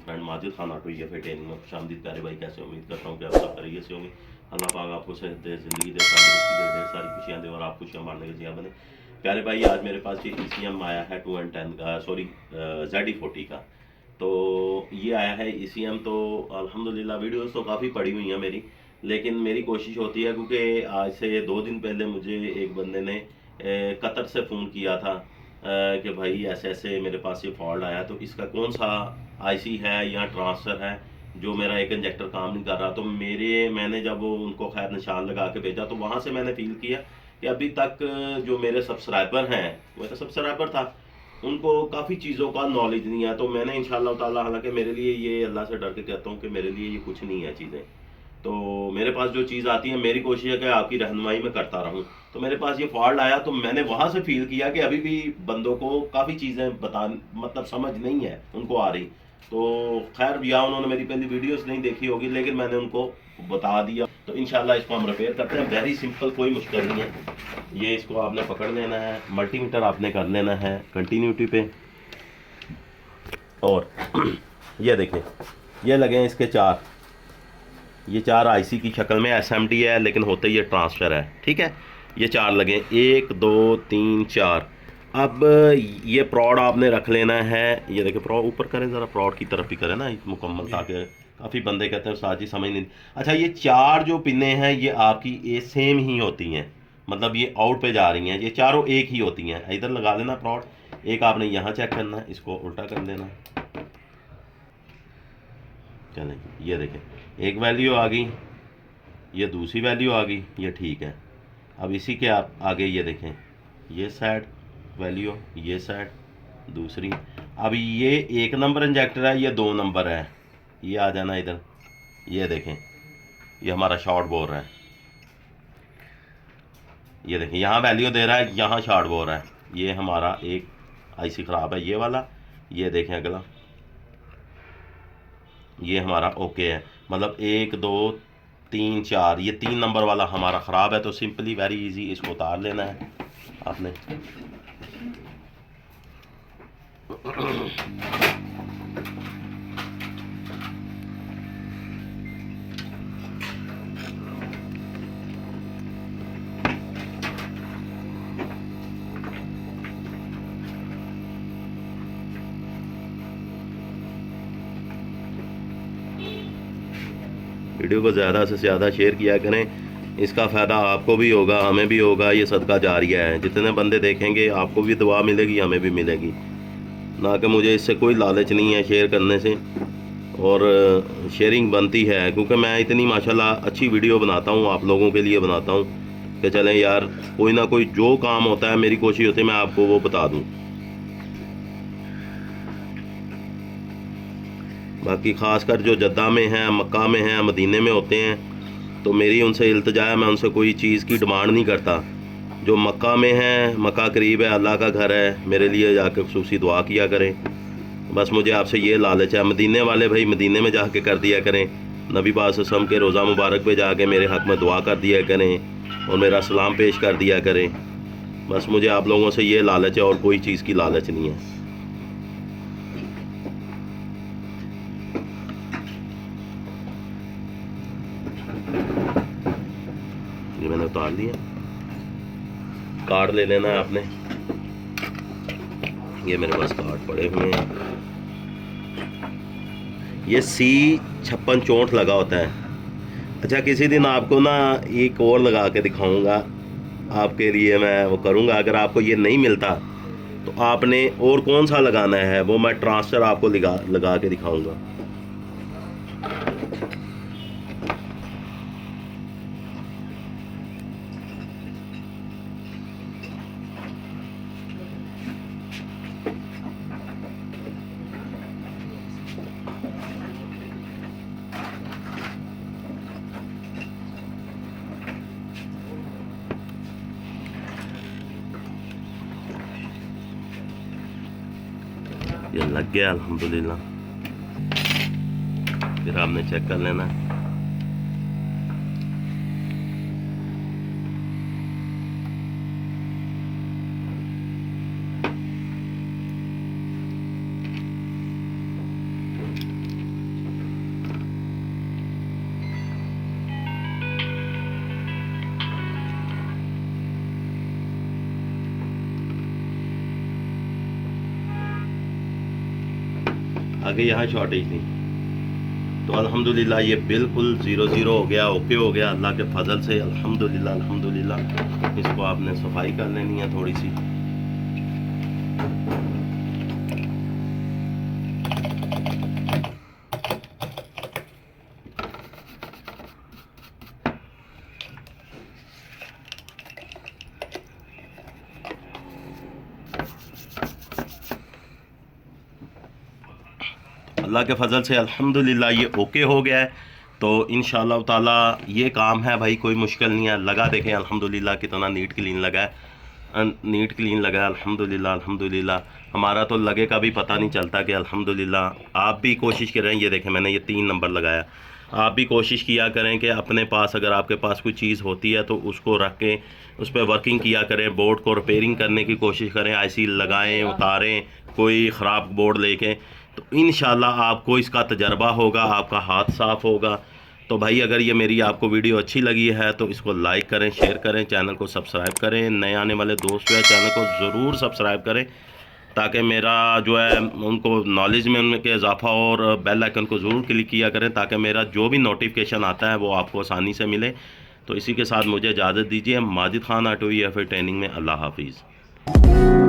Friend Majid Khan auto ये training में खुशामदीद प्यारे भाई, कैसे उम्मीद करता हूँ कि आप सब तरीके से होंगे। अल्लाह पाक आपको सेहत दे, ज़िंदगी दे, तंदुरुस्ती दे, ढेर सारी खुशियाँ दे और आप खुशियाँ बांटने के जिया बने। प्यारे भाई, आज मेरे पास ये ECM आया है 210 का, सॉरी ZE40 का। तो ये आया है ECM, तो अल्हम्दुलिल्लाह वीडियोस तो काफ़ी पड़ी हुई हैं मेरी, लेकिन मेरी कोशिश होती है, क्योंकि आज से 2 दिन पहले मुझे एक बंदे ने कतर से फ़ोन किया था कि भाई ऐसे ऐसे मेरे पास ये फॉल्ट आया, तो इसका कौन सा IC है या ट्रांसफ़र है, जो मेरा एक इंजेक्टर काम नहीं कर रहा। तो मैंने जब वो उनको खैर निशान लगा के भेजा, तो वहाँ से मैंने फ़ील किया कि अभी तक जो मेरे सब्सक्राइबर हैं, मेरा सब्सक्राइबर था, उनको काफ़ी चीज़ों का नॉलेज नहीं है। तो मैंने इंशाल्लाह ताला, हालांकि मेरे लिए ये, अल्लाह से डर के कहता हूँ कि मेरे लिए ये कुछ नहीं है चीज़ें। तो मेरे पास जो चीज़ आती है, मेरी कोशिश है कि आपकी रहनुमाई में करता रहूं। तो मेरे पास ये फॉल्ट आया, तो मैंने वहां से फील किया कि अभी भी बंदों को काफ़ी चीज़ें बता, मतलब समझ नहीं है उनको आ रही। तो खैर, या उन्होंने मेरी पहली वीडियोस नहीं देखी होगी, लेकिन मैंने उनको बता दिया। तो इंशाल्लाह इसको हम रिपेयर करते हैं। वेरी सिंपल, कोई मुश्किल नहीं है। ये इसको आपने पकड़ लेना है, मल्टीमीटर आपने कर लेना है कंटिन्यूटी पे, और ये देखें, ये लगे हैं इसके चार, ये चार IC की शक्ल में SMD है, लेकिन होते ये ट्रांसफ़र है। ठीक है, ये चार लगे, 1 2 3 4। अब ये प्रॉड आपने रख लेना है। ये देखिए, प्रॉड ऊपर करें ज़रा, प्रॉड की तरफ ही करें ना मुकम्मल, ताकि काफ़ी बंदे कहते हैं साथ ही समझ नहीं। अच्छा, ये चार जो पिने हैं ये आपकी ये सेम ही होती हैं, मतलब ये आउट पे जा रही हैं, ये चारों एक ही होती हैं। इधर लगा लेना प्रॉड, एक आपने यहाँ चेक करना है, इसको उल्टा कर देना। चलें, ये देखें, एक वैल्यू आ गई, ये दूसरी वैल्यू आ गई, ये ठीक है। अब इसी के आप आगे ये देखें, ये साइड वैल्यू, ये साइड दूसरी। अब ये 1 नंबर इंजेक्टर है, ये 2 नंबर है, ये आ जाना इधर। ये देखें, ये हमारा शॉर्ट बोर है। ये देखें, यहाँ वैल्यू दे रहा है, यहाँ शॉर्ट बोर है। ये हमारा एक IC ख़राब है, ये वाला। ये देखें अगला, ये हमारा ओके है। मतलब 1 2 3 4, ये 3 नंबर वाला हमारा ख़राब है। तो सिंपली वेरी इजी, इसको उतार लेना है आपने। वीडियो को ज़्यादा से ज़्यादा शेयर किया करें, इसका फ़ायदा आपको भी होगा, हमें भी होगा। ये सदका जारिया है, जितने बंदे देखेंगे आपको भी दुआ मिलेगी, हमें भी मिलेगी। ना कि मुझे इससे कोई लालच नहीं है शेयर करने से, और शेयरिंग बनती है, क्योंकि मैं इतनी माशाल्लाह अच्छी वीडियो बनाता हूँ, आप लोगों के लिए बनाता हूँ कि चलें यार, कोई ना कोई जो काम होता है, मेरी कोशिश होती है मैं आपको वो बता दूँ। बाकी ख़ासकर जो जद्दा में हैं, मक्का में हैं, मदीने में होते हैं, तो मेरी उनसे इल्तिजा है, मैं उनसे कोई चीज़ की डिमांड नहीं करता। जो मक्का में हैं, मक्का करीब है, अल्लाह का घर है, मेरे लिए जाके खुसूसी दुआ किया करें। बस मुझे आपसे ये लालच है। मदीने वाले भाई मदीने में जाके कर दिया करें, नबी पाक सल्लल्लाहु अलैहि वसल्लम के रोज़ा मुबारक पे जाके मेरे हक़ में दुआ कर दिया करें और मेरा सलाम पेश कर दिया करें। बस मुझे आप लोगों से ये लालच है, और कोई चीज़ की लालच नहीं है। ये मैंने उतार दिया, कार्ड ले लेना है आपने। ये मेरे पास कार्ड पड़े हुए हैं। ये C5664 लगा होता है। अच्छा, किसी दिन आपको ना एक और लगा के दिखाऊंगा, आपके लिए मैं वो करूंगा। अगर आपको ये नहीं मिलता तो आपने और कौन सा लगाना है, वो मैं ट्रांसफ़र आपको लगा के दिखाऊंगा। ये लग गया अल्हम्दुलिल्लाह। फिर आपने चेक कर लेना। आगे यहाँ शॉर्टेज नहीं। तो अल्हम्दुलिल्लाह ये बिल्कुल 0-0 हो गया, ओके हो गया अल्लाह के फजल से। अल्हम्दुलिल्लाह अल्हम्दुलिल्लाह। इसको आपने सफाई कर लेनी है थोड़ी सी। अल्लाह के फजल से अल्हम्दुलिल्लाह ये ओके हो गया है। तो इंशाअल्लाह ताला ये काम है भाई, कोई मुश्किल नहीं है। लगा देखें अल्हम्दुलिल्लाह कितना नीट क्लीन लगा है, नीट क्लीन लगा है अल्हम्दुलिल्लाह अल्हम्दुलिल्लाह। हमारा तो लगे का भी पता नहीं चलता कि अल्हम्दुलिल्लाह। आप भी कोशिश करें, ये देखें मैंने ये 3 नंबर लगाया। आप भी कोशिश किया करें कि अपने पास अगर आपके पास कोई चीज़ होती है तो उसको रख के उस पर वर्किंग किया करें। बोर्ड को रिपेयरिंग करने की कोशिश करें, आईसी लगाएं उतारें कोई ख़राब बोर्ड लेके। तो इंशाल्लाह आपको इसका तजर्बा होगा, आपका हाथ साफ़ होगा। तो भाई अगर ये मेरी आपको वीडियो अच्छी लगी है तो इसको लाइक करें, शेयर करें, चैनल को सब्सक्राइब करें। नए आने वाले दोस्त जो है चैनल को ज़रूर सब्सक्राइब करें ताकि मेरा जो है उनको नॉलेज में उनके इजाफा। और बेल आइकन को ज़रूर क्लिक किया करें ताकि मेरा जो भी नोटिफिकेशन आता है वो आपको आसानी से मिले। तो इसी के साथ मुझे इजाज़त दीजिए। माजिद खान ऑटो या फिर ट्रेनिंग में। अल्लाह हाफिज़।